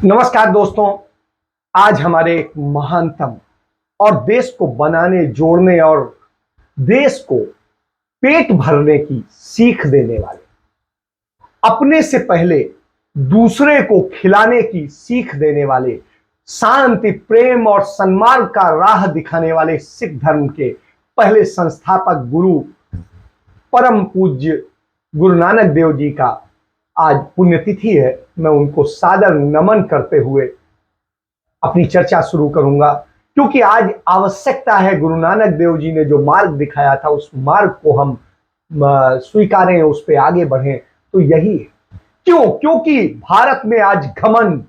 नमस्कार दोस्तों। आज हमारे एक महानतम और देश को बनाने जोड़ने और देश को पेट भरने की सीख देने वाले, अपने से पहले दूसरे को खिलाने की सीख देने वाले, शांति प्रेम और सन्मान का राह दिखाने वाले सिख धर्म के पहले संस्थापक गुरु परम पूज्य गुरु नानक देव जी का आज पुण्यतिथि है। मैं उनको सादर नमन करते हुए अपनी चर्चा शुरू करूंगा, क्योंकि आज आवश्यकता है गुरु नानक देव जी ने जो मार्ग दिखाया था उस मार्ग को हम स्वीकारें, उस पर आगे बढ़ें। तो यही है। क्योंकि भारत में आज घमंड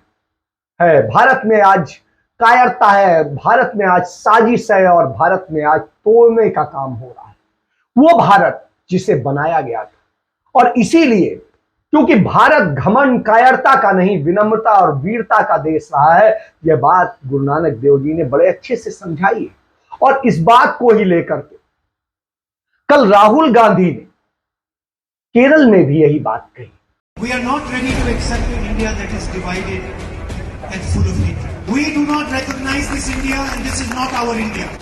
है, भारत में आज कायरता है, भारत में आज साजिश है और भारत में आज तोड़ने का काम हो रहा है वो भारत जिसे बनाया गया था। और इसीलिए क्योंकि भारत घमंड कायरता का नहीं, विनम्रता और वीरता का देश रहा है, यह बात गुरु नानक देव जी ने बड़े अच्छे से समझाई है। और इस बात को ही लेकर के कल राहुल गांधी ने केरल में भी यही बात कही। We are not ready to accept an India that is divided and full of hatred. We do not recognize this India, and this is not our India.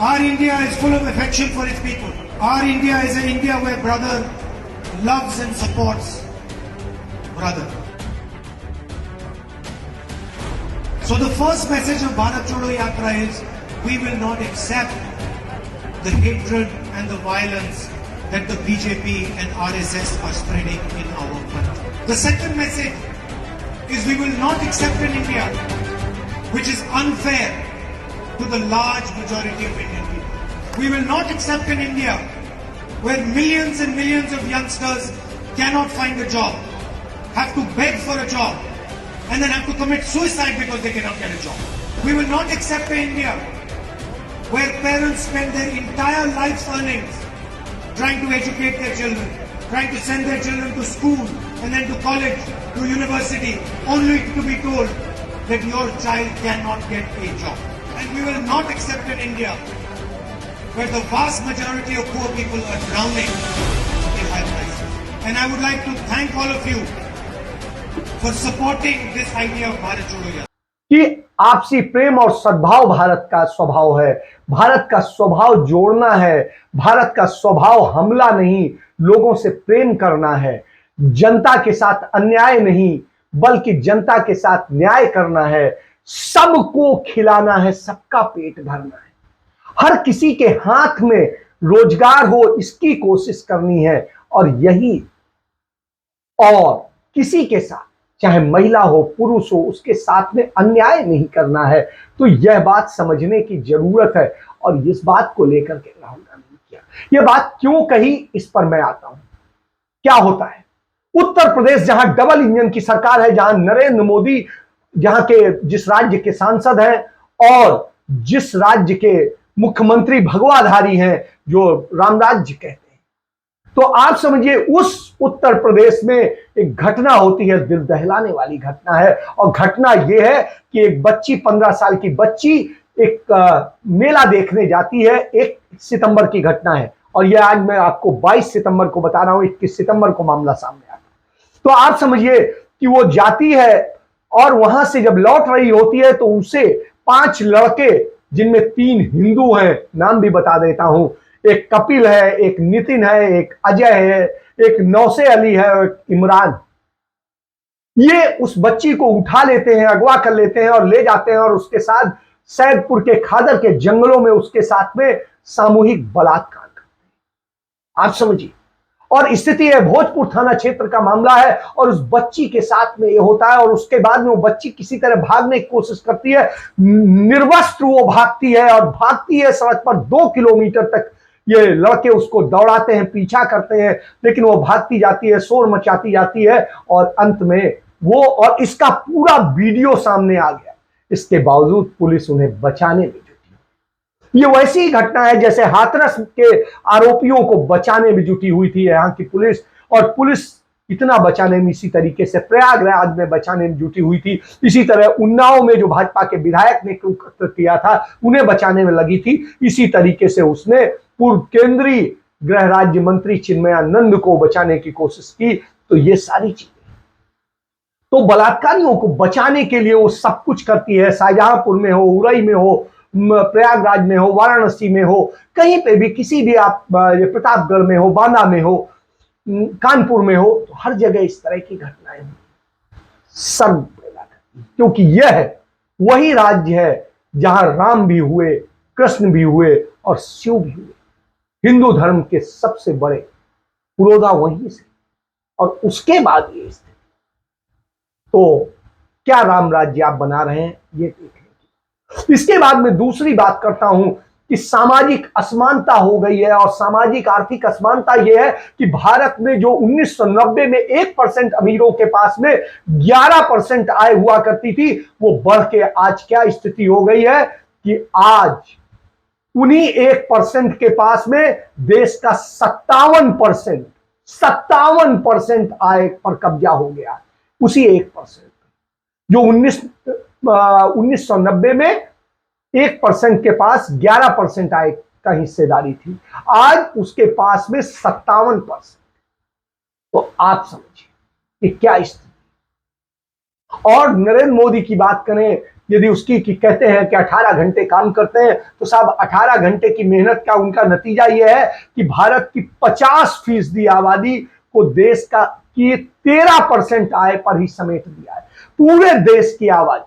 Our India is full of affection for its people. Our India is an India where brother loves and supports brother. So the first message of Bharat Chodo Yatra is we will not accept the hatred and the violence that the BJP and RSS are spreading in our country. The second message is we will not accept an India which is unfair to the large majority of Indian people. We will not accept an India where millions and millions of youngsters cannot find a job, have to beg for a job, and then have to commit suicide because they cannot get a job. We will not accept an India where parents spend their entire life's earnings trying to educate their children, trying to send their children to school and then to college, to university, only to be told that your child cannot get a job. And we will not accept an India where the vast majority of poor people are drowning in high prices. And I would like to thank all of you for supporting this idea of Bharat Chodo Yatra. कि आपसी प्रेम और सद्भाव भारत का स्वभाव है, भारत का स्वभाव जोड़ना है, भारत का स्वभाव हमला नहीं, लोगों से प्रेम करना है, जनता के साथ अन्याय नहीं बल्कि जनता के साथ न्याय करना है, सबको खिलाना है, सबका पेट भरना है, हर किसी के हाथ में रोजगार हो इसकी कोशिश करनी है। और यही, और किसी के साथ चाहे महिला हो पुरुष हो उसके साथ में अन्याय नहीं करना है। तो यह बात समझने की जरूरत है और इस बात को लेकर के राहुल गांधी ने किया। यह बात क्यों कही, इस पर मैं आता हूं। क्या होता है उत्तर प्रदेश, जहां डबल इंजन की सरकार है, जहां नरेंद्र मोदी जहां के जिस राज्य के सांसद हैं और जिस राज्य के मुख्यमंत्री भगवाधारी हैं जो रामराज्य कहते हैं, तो आप समझिए उस उत्तर प्रदेश में एक घटना होती है, दिल दहलाने वाली घटना है। और घटना यह है कि एक बच्ची, 15 साल की बच्ची एक मेला देखने जाती है। 1 सितंबर की घटना है और यह आज मैं आपको 22 सितंबर को बता रहा हूं, 21 सितंबर को मामला सामने आता है। तो आप समझिए कि वो जाती है और वहां से जब लौट रही होती है तो उसे 5 लड़के, जिनमें 3 हिंदू हैं, नाम भी बता देता हूं, एक कपिल है, एक नितिन है, एक अजय है, एक नौसे अली है और एक इमरान, ये उस बच्ची को उठा लेते हैं, अगवा कर लेते हैं और ले जाते हैं और उसके साथ सैदपुर के खादर के जंगलों में उसके साथ में सामूहिक बलात्कार करते हैं। आप समझिए, और स्थिति है भोजपुर थाना क्षेत्र का मामला है और उस बच्ची के साथ में ये होता है। और उसके बाद में वो बच्ची किसी तरह भागने की कोशिश करती है, निर्वस्त्र वो भागती है और भागती है सड़क पर 2 किलोमीटर तक। ये लड़के उसको दौड़ाते हैं, पीछा करते हैं, लेकिन वो भागती जाती है, शोर मचाती जाती है और अंत में वो, और इसका पूरा वीडियो सामने आ गया, इसके बावजूद पुलिस उन्हें बचाने में जुटी। ये वैसी ही घटना है जैसे हाथरस के आरोपियों को बचाने में जुटी हुई थी यहाँ की पुलिस, और पुलिस इतना बचाने में इसी तरीके से प्रयागराज में बचाने में जुटी हुई थी। इसी तरह उन्नाव में जो भाजपा के विधायक ने कुकृत्य किया था उन्हें बचाने में लगी थी। इसी तरीके से उसने पूर्व केंद्रीय गृह राज्य मंत्री चिन्मयानंद को बचाने की कोशिश की। तो ये सारी चीजें तो बलात्कारियों को बचाने के लिए वो सब कुछ करती है। शाहजहांपुर में हो, उरई में हो, प्रयागराज में हो, वाराणसी में हो, कहीं पे भी, किसी भी आप प्रतापगढ़ में हो, बांदा में हो, कानपुर में हो, तो हर जगह इस तरह की घटनाएं हुई। सर्व पैदा करती, क्योंकि यह वही राज्य है जहां राम भी हुए, कृष्ण भी हुए और शिव भी हुए। हिंदू धर्म के सबसे बड़े पुरोधा वहीं से, और उसके बाद ये स्थिति। तो क्या राम राज्य आप बना रहे हैं, ये देखें। इसके बाद में दूसरी बात करता हूं कि सामाजिक असमानता हो गई है, और सामाजिक आर्थिक असमानता यह है कि भारत में जो 1990 में 1% अमीरों के पास में 11% आय हुआ करती थी, वो बढ़ के आज क्या स्थिति हो गई है कि आज उन्हीं 1% के पास में देश का 57% आय पर कब्जा हो गया। उसी 1% जो 1990 में 1% के पास 11% आय का हिस्सेदारी थी, आज उसके पास में 57%। तो आप समझिए कि क्या स्थिति। और नरेंद्र मोदी की बात करें, यदि उसकी कि कहते हैं कि 18 घंटे काम करते हैं, तो साहब 18 घंटे की मेहनत का उनका नतीजा यह है कि भारत की 50% आबादी को देश का की 13% आय पर ही समेट दिया है। पूरे देश की आबादी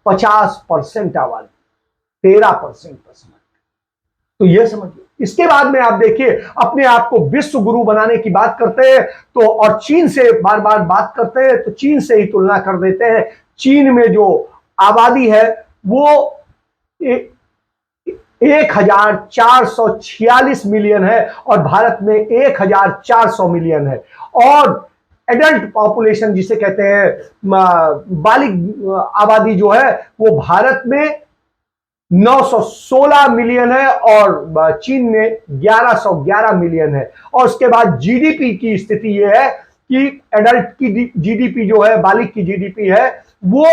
50% आबादी 13% पर समेट। तो यह समझिए। इसके बाद में आप देखिए, अपने आप को विश्व गुरु बनाने की बात करते हैं तो, और चीन से बार बार बात करते हैं तो चीन से ही तुलना कर देते हैं। चीन में जो आबादी है वो 1446 मिलियन है, और भारत में 1400 मिलियन है। और एडल्ट पॉपुलेशन जिसे कहते हैं, बालिग आबादी जो है, वो भारत में 916 मिलियन है और चीन में 1111 मिलियन है। और उसके बाद जीडीपी की स्थिति यह है कि एडल्ट की जीडीपी जो है, बालिग की जीडीपी है, वो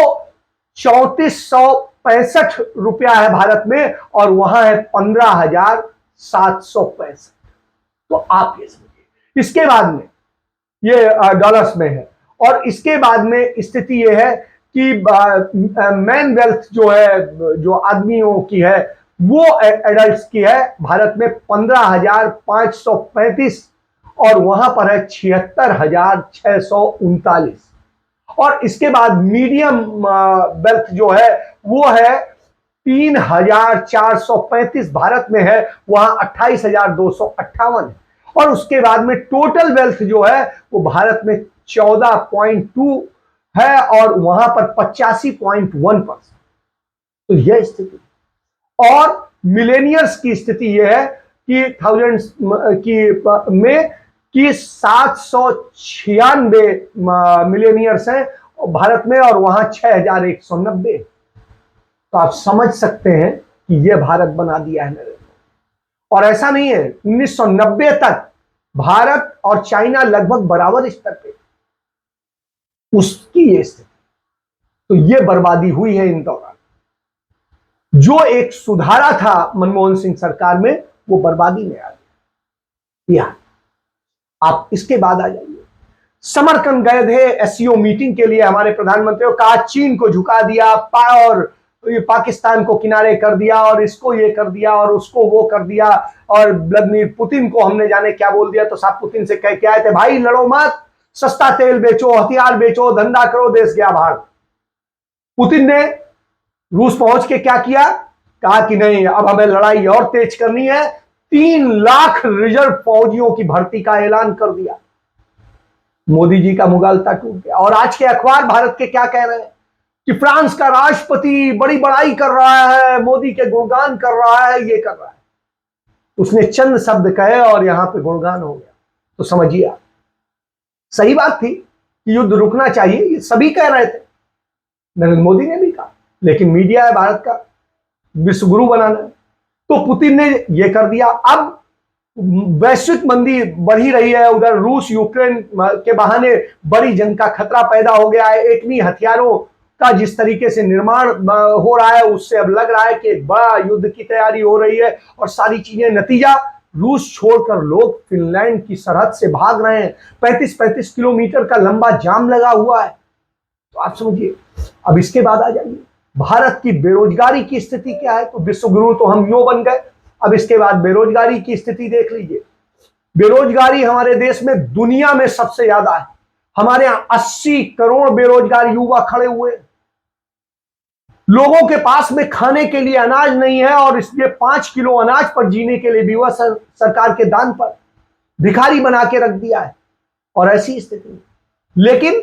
3465 रुपया है भारत में, और वहां है 15,765। तो आप ये समझिए। इसके बाद में ये डॉलर्स में है, और इसके बाद में स्थिति ये है कि मैन वेल्थ जो है, जो आदमियों की है, वो एडल्ट्स की है भारत में 15,535, और वहां पर है 76,639। और इसके बाद मीडियम वेल्थ जो है वो है 3,435 भारत में है, वहां 28,258 है। और उसके बाद में टोटल वेल्थ जो है वो भारत में 14.2 है, और वहां पर 85.1%। तो यह स्थिति। और मिलेनियर्स की स्थिति यह है कि थाउजेंड्स की में कि 796 मिलेनियर्स हैं भारत में, और वहां 6,190। तो आप समझ सकते हैं कि यह भारत बना दिया है नरेंद्र। और ऐसा नहीं है, 1990 तक भारत और चाइना लगभग बराबर स्तर पे, उसकी ये स्थिति। तो ये बर्बादी हुई है इन दौरान। जो एक सुधारा था मनमोहन सिंह सरकार में, वो बर्बादी में आ गया। आप इसके बाद आ जाइए। समरकंद गए थे एससीओ मीटिंग के लिए हमारे प्रधानमंत्री को, कहा चीन को झुका दिया, और पाकिस्तान को किनारे कर दिया, और इसको ये कर दिया, और उसको वो कर दिया, और व्लादिमीर पुतिन को हमने जाने क्या बोल दिया। तो साहब पुतिन से कह के आए थे, भाई लड़ो मत, सस्ता तेल बेचो, हथियार बेचो, धंधा करो, देश गया बाहर। पुतिन ने रूस पहुंच के क्या किया, कहा कि नहीं, अब हमें लड़ाई और तेज करनी है। 3 लाख रिजर्व फौजियों की भर्ती का ऐलान कर दिया। मोदी जी का मुगालता टूट गया। और आज के अखबार भारत के क्या कह रहे हैं कि फ्रांस का राष्ट्रपति बड़ी बड़ाई कर रहा है, मोदी के गुणगान कर रहा है, ये कर रहा है। उसने चंद शब्द कहे और यहां पे गुणगान हो गया। तो समझिए आप, सही बात थी कि युद्ध रुकना चाहिए, ये सभी कह रहे थे, नरेंद्र मोदी ने भी कहा, लेकिन मीडिया है भारत का विश्वगुरु बनाना, तो पुतिन ने यह कर दिया। अब वैश्विक मंदी बढ़ी रही है, उधर रूस यूक्रेन के बहाने बड़ी जंग का खतरा पैदा हो गया है। एटमी हथियारों का जिस तरीके से निर्माण हो रहा है, उससे अब लग रहा है कि एक बड़ा युद्ध की तैयारी हो रही है, और सारी चीजें, नतीजा रूस छोड़कर लोग फिनलैंड की सरहद से भाग रहे हैं। 35-35 किलोमीटर का लंबा जाम लगा हुआ है। तो आप समझिए। अब इसके बाद आ जाइए, भारत की बेरोजगारी की स्थिति क्या है। तो विश्वगुरु तो हम यूं बन गए, अब इसके बाद बेरोजगारी की स्थिति देख लीजिए। बेरोजगारी हमारे देश में दुनिया में सबसे ज्यादा है। हमारे यहां 80 करोड़ बेरोजगार युवा खड़े हुए। लोगों के पास में खाने के लिए अनाज नहीं है और इसलिए 5 किलो अनाज पर जीने के लिए भी वह सरकार के दान पर भिखारी बना के रख दिया है। और ऐसी स्थिति, लेकिन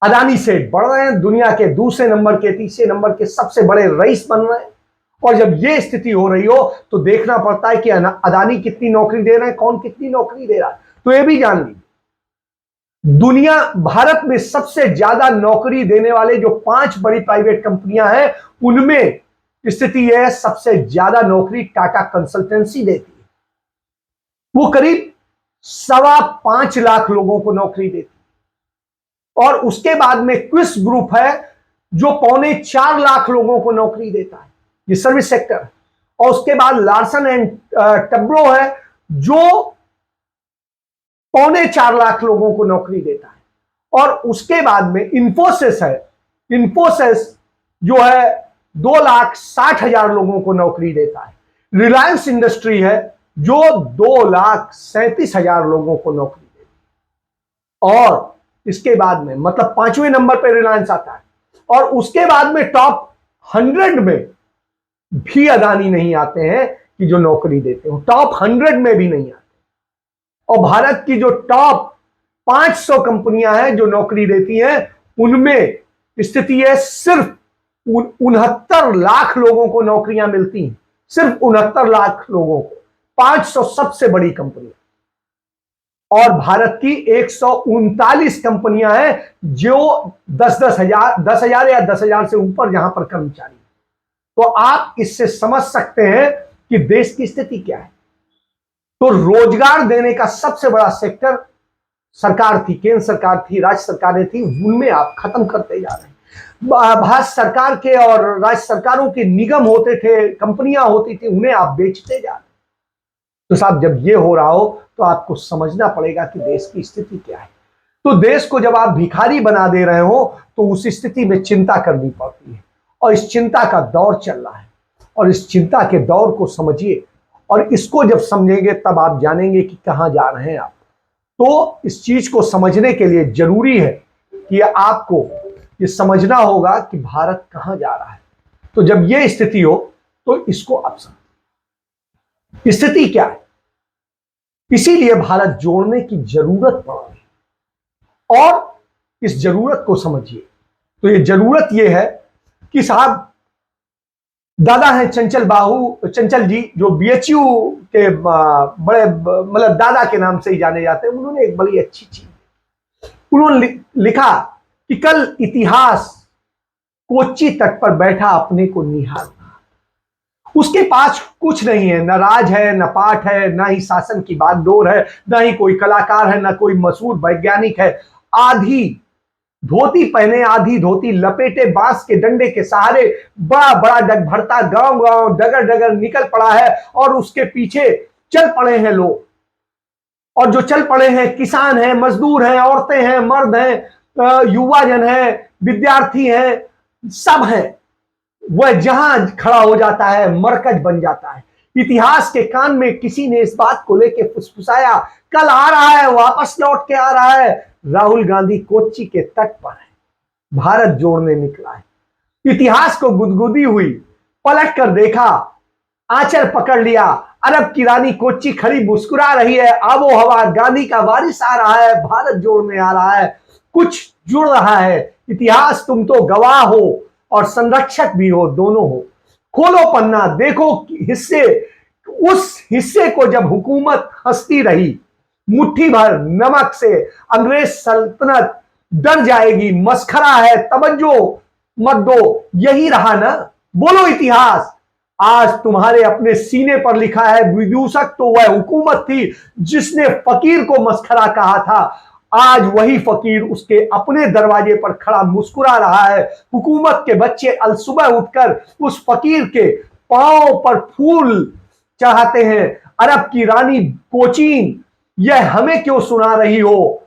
अदानी सेठ बढ़ रहे हैं, दुनिया के दूसरे नंबर के तीसरे नंबर के सबसे बड़े रईस बन रहे हैं। और जब यह स्थिति हो रही हो तो देखना पड़ता है कि अदानी कितनी नौकरी दे रहे हैं, कौन कितनी नौकरी दे रहा है। तो यह भी जान लीजिए, दुनिया भारत में सबसे ज्यादा नौकरी देने वाले जो 5 बड़ी प्राइवेट कंपनियां हैं, उनमें स्थिति यह है, सबसे ज्यादा नौकरी टाटा कंसल्टेंसी देती है। वो करीब 5.25 लाख लोगों को नौकरी देती है। और उसके बाद में क्विस ग्रुप है जो 3.25 लाख लोगों को नौकरी देता है, ये सर्विस सेक्टर। और उसके बाद लार्सन एंड टब्रो है जो 4.25 लाख लोगों को नौकरी देता है। और उसके बाद में इंफोसिस है, इंफोसिस जो है 2,60,000 लोगों को नौकरी देता है। रिलायंस इंडस्ट्री है जो 2,37,000 लोगों को नौकरी देती है। और इसके बाद में मतलब 5वें नंबर पर रिलायंस आता है। और उसके बाद में टॉप 100 में भी अदानी नहीं आते हैं कि जो नौकरी देते हो, टॉप 100 में भी नहीं आते। और भारत की जो टॉप 500 कंपनियां हैं जो नौकरी देती हैं, उनमें स्थिति है सिर्फ 69 लाख लोगों को नौकरियां मिलती हैं, सिर्फ 69 लाख लोगों को, 500 सबसे बड़ी कंपनियां। और भारत की 139 कंपनियां हैं जो 10,000 या 10,000 से ऊपर जहां पर कर्मचारी। तो आप इससे समझ सकते हैं कि देश की स्थिति क्या है। तो रोजगार देने का सबसे बड़ा सेक्टर सरकार थी, केंद्र सरकार थी, राज्य सरकारें थी, उनमें आप खत्म करते जा रहे हैं। भारत सरकार के और राज्य सरकारों के निगम होते थे, कंपनियां होती थी, उन्हें आप बेचते जा रहे हैं। तो साहब जब ये हो रहा हो तो आपको समझना पड़ेगा कि देश की स्थिति क्या है। तो देश को जब आप भिखारी बना दे रहे हो तो उस स्थिति में चिंता करनी पड़ती है। और इस चिंता का दौर चल रहा है और इस चिंता के दौर को समझिए। और इसको जब समझेंगे तब आप जानेंगे कि कहां जा रहे हैं आप। तो इस चीज को समझने के लिए जरूरी है कि आपको ये समझना होगा कि भारत कहां जा रहा है। तो जब ये स्थिति हो तो इसको आप समझ, स्थिति क्या है, इसीलिए भारत जोड़ने की जरूरत पड़ रही है। और इस जरूरत को समझिए। तो ये जरूरत ये है कि साहब दादा हैं चंचल जी जो बीएचयू के बड़े मतलब दादा के नाम से ही जाने जाते हैं। उन्होंने एक बड़ी अच्छी चीज उन्होंने लिखा कि कल इतिहास कोच्चि तट पर बैठा अपने को निहार रहा। उसके पास कुछ नहीं है, न राज है, न पाठ है, ना ही शासन की बागडोर है, ना ही कोई कलाकार है, ना कोई मशहूर वैज्ञानिक है। आधी धोती पहने, आधी धोती लपेटे, बांस के डंडे के सहारे बड़ा बड़ा डगभरता गांव गांव डगर डगर निकल पड़ा है। और उसके पीछे चल पड़े हैं लोग। और जो चल पड़े हैं किसान हैं, मजदूर हैं, औरतें हैं, मर्द हैं, युवा जन हैं, विद्यार्थी हैं, सब हैं। वह जहां खड़ा हो जाता है मरकज बन जाता है। इतिहास के कान में किसी ने इस बात को लेकर फुसफुसाया, कल आ रहा है, वापस लौट के आ रहा है। राहुल गांधी कोच्चि के तट पर है, भारत जोड़ने निकला है। इतिहास को गुदगुदी हुई, पलट कर देखा, आंचल पकड़ लिया, अरब की रानी कोच्चि खड़ी मुस्कुरा रही है। आबो हवा गांधी का वारिस आ रहा है, भारत जोड़ने आ रहा है, कुछ जुड़ रहा है। इतिहास तुम तो गवाह हो और संरक्षक भी हो, दोनों हो। खोलो पन्ना, देखो हिस्से, उस हिस्से को जब हुकूमत हंसती रही, मुट्ठी भर नमक से अंग्रेज सल्तनत डर जाएगी, मस्खरा है, तवज्जो मत दो, यही रहा ना। बोलो इतिहास, आज तुम्हारे अपने सीने पर लिखा है। विदूषक तो वह हुकूमत थी जिसने फकीर को मस्खरा कहा था। आज वही फकीर उसके अपने दरवाजे पर खड़ा मुस्कुरा रहा है। हुकूमत के बच्चे अलसुबह उठकर उस फकीर के पांव पर फूल चढ़ाते हैं, अरब की रानी कोचीन यह हमें क्यों सुना रही हो?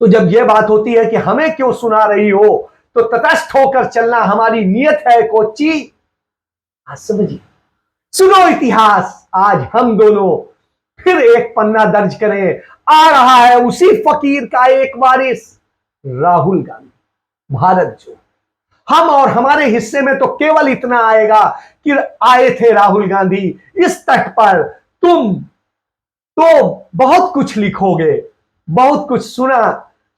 तो जब यह बात होती है कि हमें क्यों सुना रही हो, तो तटस्थ होकर चलना हमारी नियत है कोच्चि। आज समझिए, सुनो इतिहास, आज हम दोनों फिर एक पन्ना दर्ज करें। आ रहा है उसी फकीर का एक वारिस, राहुल गांधी, भारत जो। हम और हमारे हिस्से में तो केवल इतना आएगा कि आए थे राहुल गांधी इस तट पर। तुम तो बहुत कुछ लिखोगे, बहुत कुछ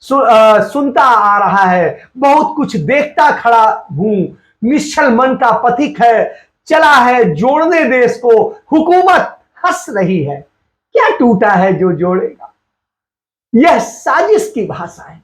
सुनता आ रहा है, बहुत कुछ देखता खड़ा हूं। निश्चल मन का पथिक है, चला है जोड़ने देश को, हुकूमत हंस रही है, क्या टूटा है जो जोड़ेगा। यह साजिश की भाषा है,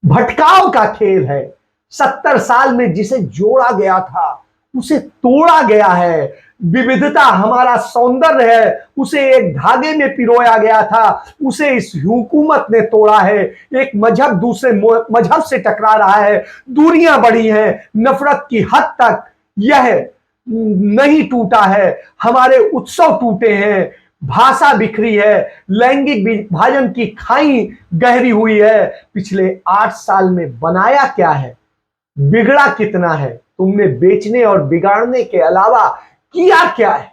भटकाव का खेल है। 70 साल में जिसे जोड़ा गया था उसे तोड़ा गया है। विविधता हमारा सौंदर्य है, उसे एक धागे में पिरोया गया था, उसे इस हुकूमत ने तोड़ा है। एक मजहब दूसरे मजहब से टकरा रहा है, दूरियां बढ़ी हैं, नफरत की हद तक यह नहीं टूटा है। हमारे उत्सव टूटे हैं, भाषा बिखरी है, लैंगिक विभाजन की खाई गहरी हुई है। पिछले 8 साल में बनाया क्या है, बिगड़ा कितना है? तुमने बेचने और बिगाड़ने के अलावा किया क्या है?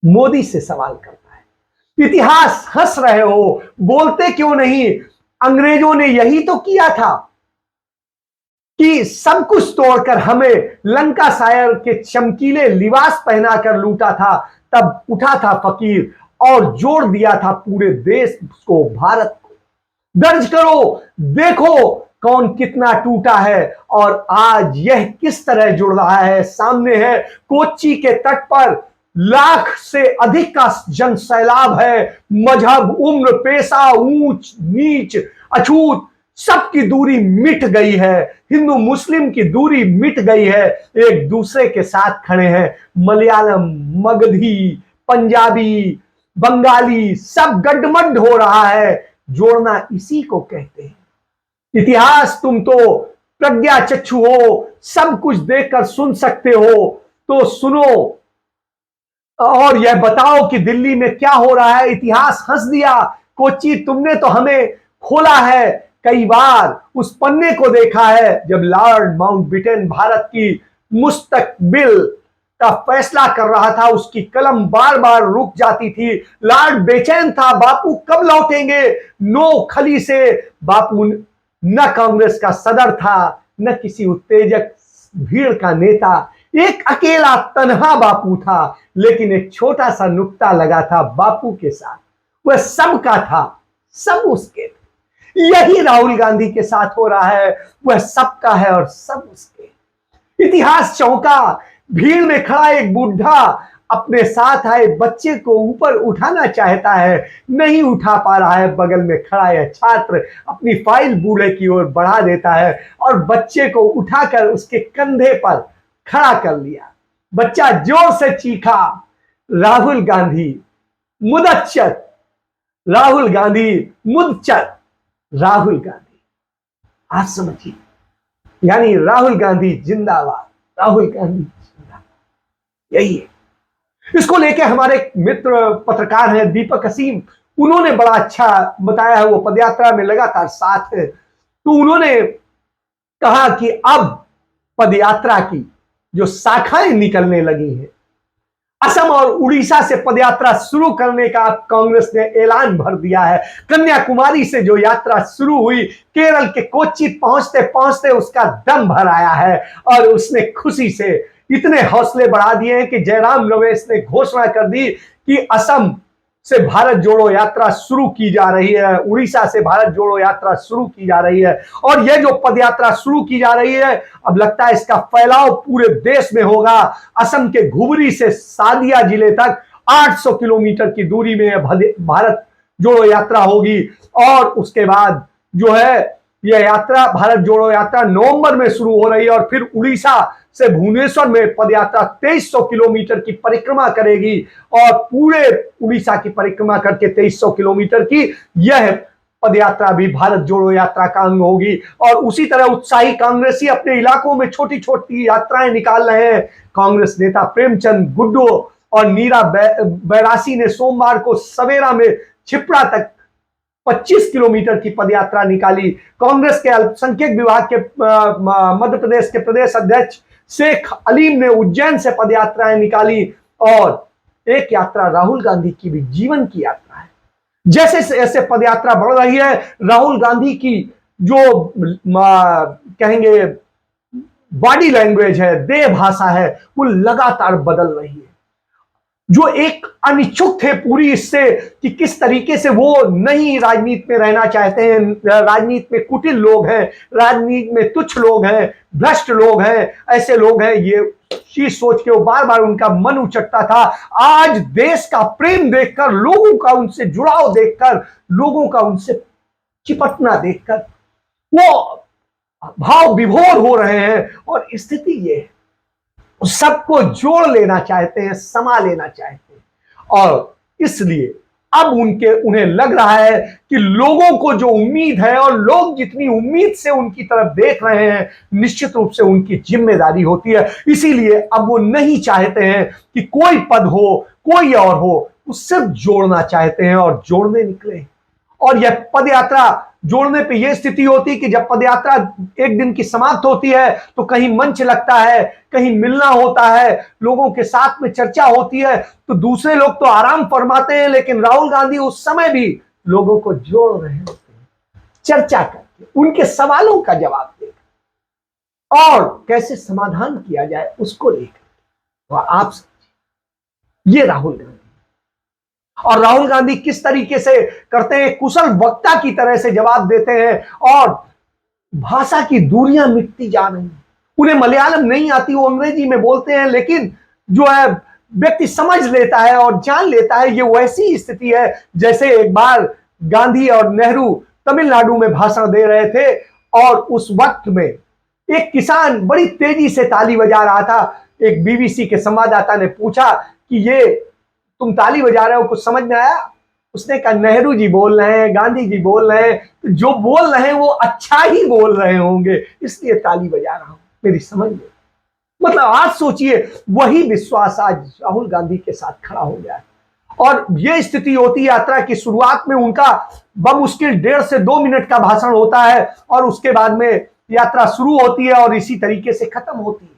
मोदी से सवाल करता है। इतिहास हंस रहे हो, बोलते क्यों नहीं? अंग्रेजों ने यही तो किया था कि सब कुछ तोड़कर हमें लंकाशायर के चमकीले लिबास पहनाकर लूटा था। तब उठा था फकीर और जोड़ दिया था पूरे देश को, भारत को। दर्ज करो, देखो कौन कितना टूटा है और आज यह किस तरह जुड़ रहा है। सामने है कोच्चि के तट पर लाख से अधिक का जन सैलाब है। मजहब, उम्र, पेशा, ऊंच नीच, अछूत, सबकी दूरी मिट गई है। हिंदू मुस्लिम की दूरी मिट गई है, एक दूसरे के साथ खड़े हैं। मलयालम, मगधी, पंजाबी, बंगाली सब गड्ढमड्ढ हो रहा है। जोड़ना इसी को कहते हैं। इतिहास, तुम तो प्रज्ञा चक्षु हो, सब कुछ देखकर सुन सकते हो, तो सुनो और यह बताओ कि दिल्ली में क्या हो रहा है। इतिहास हंस दिया। कोच्चि, तुमने तो हमें खोला है कई बार, उस पन्ने को देखा है जब लॉर्ड माउंटबेटन भारत की मुस्तकबिल का फैसला कर रहा था। उसकी कलम बार बार रुक जाती थी। लॉर्ड बेचैन था, बापू कब लौटेंगे। नो खली से बापू न कांग्रेस का सदर था, न किसी उत्तेजक भीड़ का नेता। एक अकेला तन्हा बापू था, लेकिन एक छोटा सा नुक्ता लगा था बापू के साथ। वह सबका था, सब उसके थे। यही राहुल गांधी के साथ हो रहा है, वह सबका है और सब उसके। इतिहास चौंका। भीड़ में खड़ा एक बुढ़ा अपने साथ आए बच्चे को ऊपर उठाना चाहता है, नहीं उठा पा रहा है। बगल में खड़ा यह छात्र अपनी फाइल बूढ़े की ओर बढ़ा देता है और बच्चे को उठाकर उसके कंधे पर खड़ा कर लिया। बच्चा जोर से चीखा, राहुल गांधी मुदच्चर, राहुल गांधी मुदच्चर, राहुल गांधी। आप समझिए, यानी राहुल गांधी जिंदाबाद, राहुल गांधी जिंदाबाद, यही है। इसको लेके हमारे मित्र पत्रकार हैं दीपक असीम, उन्होंने बड़ा अच्छा बताया है। वो पदयात्रा में लगातार साथ है, तो उन्होंने कहा कि अब पदयात्रा की जो शाखाएं निकलने लगी हैं, असम और उड़ीसा से पदयात्रा शुरू करने का कांग्रेस ने ऐलान भर दिया है। कन्याकुमारी से जो यात्रा शुरू हुई, केरल के कोच्चि पहुंचते पहुंचते उसका दम भर आया है और उसने खुशी से इतने हौसले बढ़ा दिए हैं कि जयराम रमेश ने घोषणा कर दी कि असम से भारत जोड़ो यात्रा शुरू की जा रही है, उड़ीसा से भारत जोड़ो यात्रा शुरू की जा रही है। और यह जो पदयात्रा शुरू की जा रही है, अब लगता है इसका फैलाव पूरे देश में होगा। असम के घुबरी से सादिया जिले तक 800 किलोमीटर की दूरी में भारत जोड़ो यात्रा होगी। और उसके बाद जो है यह यात्रा, भारत जोड़ो यात्रा नवंबर में शुरू हो रही है और फिर उड़ीसा से भुवनेश्वर में पदयात्रा 2300 किलोमीटर की परिक्रमा करेगी और पूरे उड़ीसा की परिक्रमा करके 2300 किलोमीटर की यह पदयात्रा भी भारत जोड़ो यात्रा का अंग होगी। और उसी तरह उत्साही कांग्रेसी अपने इलाकों में छोटी छोटी यात्राएं निकाल रहे हैं। कांग्रेस नेता प्रेमचंद गुड्डू और नीरा बैरासी ने सोमवार को सवेरा में छिपड़ा तक 25 किलोमीटर की पदयात्रा निकाली। कांग्रेस के अल्पसंख्यक विभाग के मध्य प्रदेश के प्रदेश अध्यक्ष शेख अलीम ने उज्जैन से पदयात्राएं निकाली और एक यात्रा राहुल गांधी की भी जीवन की यात्रा है। जैसे ऐसे पदयात्रा बढ़ रही है, राहुल गांधी की जो कहेंगे बॉडी लैंग्वेज है, देह भाषा है, वो लगातार बदल रही है। जो एक अनिच्छुक थे पूरी इससे कि किस तरीके से वो नहीं राजनीति में रहना चाहते हैं, राजनीति में कुटिल लोग हैं, राजनीति में तुच्छ लोग हैं, भ्रष्ट लोग हैं, ऐसे लोग हैं, ये चीज सोच के वो बार बार उनका मन उचटता था। आज देश का प्रेम देखकर, लोगों का उनसे जुड़ाव देखकर, लोगों का उनसे चिपटना देखकर वो भाव विभोर हो रहे हैं। और स्थिति ये है, सबको जोड़ लेना चाहते हैं, समा लेना चाहते हैं। और इसलिए अब उन्हें लग रहा है कि लोगों को जो उम्मीद है और लोग जितनी उम्मीद से उनकी तरफ देख रहे हैं, निश्चित रूप से उनकी जिम्मेदारी होती है। इसीलिए अब वो नहीं चाहते हैं कि कोई पद हो, कोई और हो, वो सिर्फ जोड़ना चाहते हैं और जोड़ने निकले। और यह पदयात्रा जोड़ने पे यह स्थिति होती कि जब पदयात्रा एक दिन की समाप्त होती है तो कहीं मंच लगता है, कहीं मिलना होता है, लोगों के साथ में चर्चा होती है, तो दूसरे लोग तो आराम फरमाते हैं, लेकिन राहुल गांधी उस समय भी लोगों को जोड़ रहे होते हैं, चर्चा करके, उनके सवालों का जवाब देकर और कैसे समाधान किया जाए उसको लेकर। तो आप समझिए, ये राहुल गांधी। और राहुल गांधी किस तरीके से करते हैं, कुशल वक्ता की तरह से जवाब देते हैं और भाषा की दूरियां मिटती जा रही हैं। उन्हें मलयालम नहीं आती, वो अंग्रेजी में बोलते हैं, लेकिन जो है व्यक्ति समझ लेता है और जान लेता है। ये वैसी स्थिति है जैसे एक बार गांधी और नेहरू तमिलनाडु में भाषण दे रहे थे और उस वक्त में एक किसान बड़ी तेजी से ताली बजा रहा था। एक बीबीसी के संवाददाता ने पूछा कि ये तुम ताली बजा रहे हो, कुछ समझ में आया? उसने कहा नेहरू जी बोल रहे हैं, गांधी जी बोल रहे हैं, तो जो बोल रहे हैं वो अच्छा ही बोल रहे होंगे, इसलिए ताली बजा रहा हूं, मेरी समझ में। मतलब आज सोचिए, वही विश्वास आज राहुल गांधी के साथ खड़ा हो गया है। और यह स्थिति होती है यात्रा की शुरुआत में, उनका बमुश्किल 1.5 से 2 मिनट का भाषण होता है और उसके बाद में यात्रा शुरू होती है और इसी तरीके से खत्म होती है।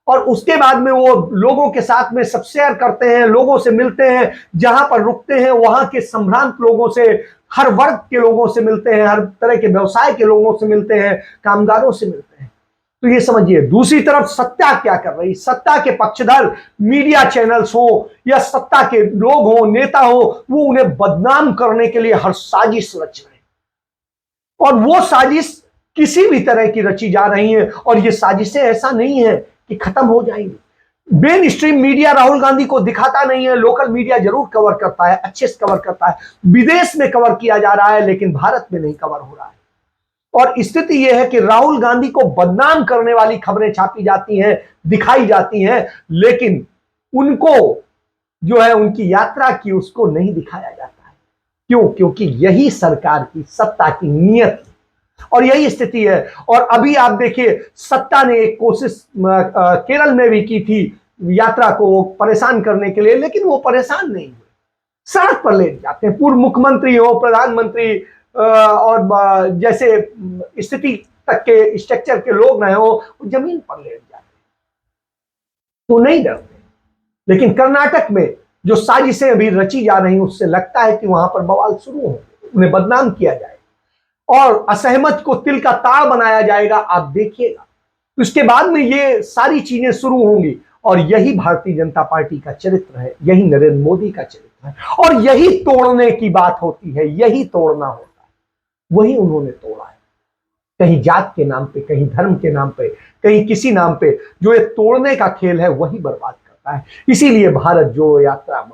और उसके बाद में वो लोगों के साथ में सब शेयर करते हैं, लोगों से मिलते हैं, जहां पर रुकते हैं वहां के संभ्रांत लोगों से, हर वर्ग के लोगों से मिलते हैं, हर तरह के व्यवसाय के लोगों से मिलते हैं, कामगारों से मिलते हैं। तो ये समझिए, दूसरी तरफ सत्ता क्या कर रही, सत्ता के पक्षधर मीडिया चैनल्स हो या सत्ता के लोग हो, नेता हो, वो उन्हें बदनाम करने के लिए हर साजिश रच रहे हैं। और वो साजिश किसी भी तरह की रची जा रही है और ये साजिशें ऐसा नहीं है कि खत्म हो जाएंगी। Main stream media Rahul Gandhi को दिखाता नहीं है, लोकल मीडिया जरूर कवर करता है, अच्छे से कवर करता है, विदेश में कवर किया जा रहा है, लेकिन भारत में नहीं कवर हो रहा है। और स्थिति यह है कि राहुल गांधी को बदनाम करने वाली खबरें छापी जाती हैं, दिखाई जाती हैं, लेकिन उनको जो है उनकी यात्रा की उसको नहीं दिखाया जाता है। क्यों? क्योंकि यही सरकार की सत्ता की नीयत और यही स्थिति है। और अभी आप देखिए, सत्ता ने एक कोशिश केरल में भी की थी यात्रा को परेशान करने के लिए, लेकिन वो परेशान नहीं हुए, सड़क पर ले जाते हैं। पूर्व मुख्यमंत्री हो, प्रधानमंत्री और जैसे स्थिति तक के स्ट्रक्चर के लोग रहे हो, जमीन पर ले जाते हैं, तो नहीं डरते। लेकिन कर्नाटक में जो साजिशें अभी रची जा रही, उससे लगता है कि वहां पर बवाल शुरू हो, उन्हें बदनाम किया जाए और असहमत को तिल का ताड़ बनाया जाएगा। आप देखिएगा, उसके बाद में ये सारी चीजें शुरू होंगी। और यही भारतीय जनता पार्टी का चरित्र है, यही नरेंद्र मोदी का चरित्र है, और यही तोड़ने की बात होती है, यही तोड़ना होता है। वही उन्होंने तोड़ा है, कहीं जात के नाम पे, कहीं धर्म के नाम पे, कहीं किसी नाम पे। जो ये तोड़ने का खेल है वही बर्बाद करता है। इसीलिए भारत जोड़ो यात्रा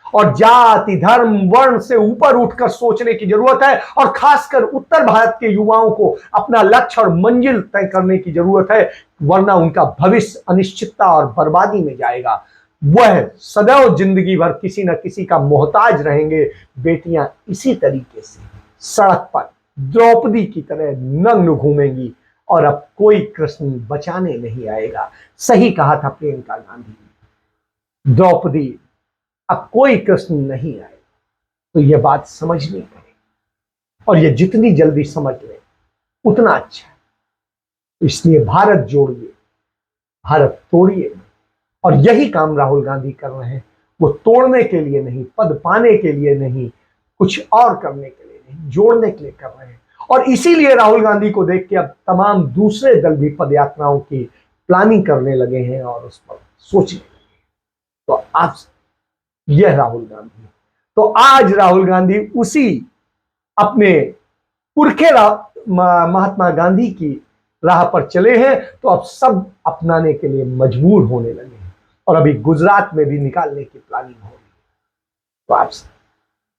और जाति, धर्म, वर्ण से ऊपर उठकर सोचने की जरूरत है। और खासकर उत्तर भारत के युवाओं को अपना लक्ष्य और मंजिल तय करने की जरूरत है, वरना उनका भविष्य अनिश्चितता और बर्बादी में जाएगा। वह सदैव जिंदगी भर किसी न किसी का मोहताज रहेंगे। बेटियां इसी तरीके से सड़क पर द्रौपदी की तरह नग्न घूमेंगी और अब कोई कृष्ण बचाने नहीं आएगा। सही कहा था प्रियंका गांधी। द्रौपदी अब कोई कृष्ण नहीं आए, तो यह बात समझनी पड़ेगी, और यह जितनी जल्दी समझ ले उतना अच्छा है। इसलिए भारत जोड़िए, भारत तोड़िए, और यही काम राहुल गांधी कर रहे हैं। वो तोड़ने के लिए नहीं, पद पाने के लिए नहीं, कुछ और करने के लिए नहीं, जोड़ने के लिए कर रहे हैं। और इसीलिए राहुल गांधी को देख के अब तमाम दूसरे दल भी पद यात्राओं की प्लानिंग करने लगे हैं और उस पर सोचने लगे। तो आज यह राहुल गांधी, तो आज राहुल गांधी उसी अपने पुरखे महात्मा गांधी की राह पर चले हैं। तो अब सब अपनाने के लिए मजबूर होने लगे हैं, और अभी गुजरात में भी निकालने की प्लानिंग हो रही है। तो आप,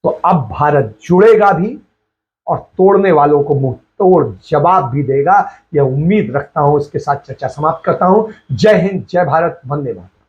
तो अब भारत जुड़ेगा भी और तोड़ने वालों को मुंह तोड़ जवाब भी देगा, यह उम्मीद रखता हूं। इसके साथ चर्चा समाप्त करता हूं। जय हिंद, जय भारत, वंदे मातरम।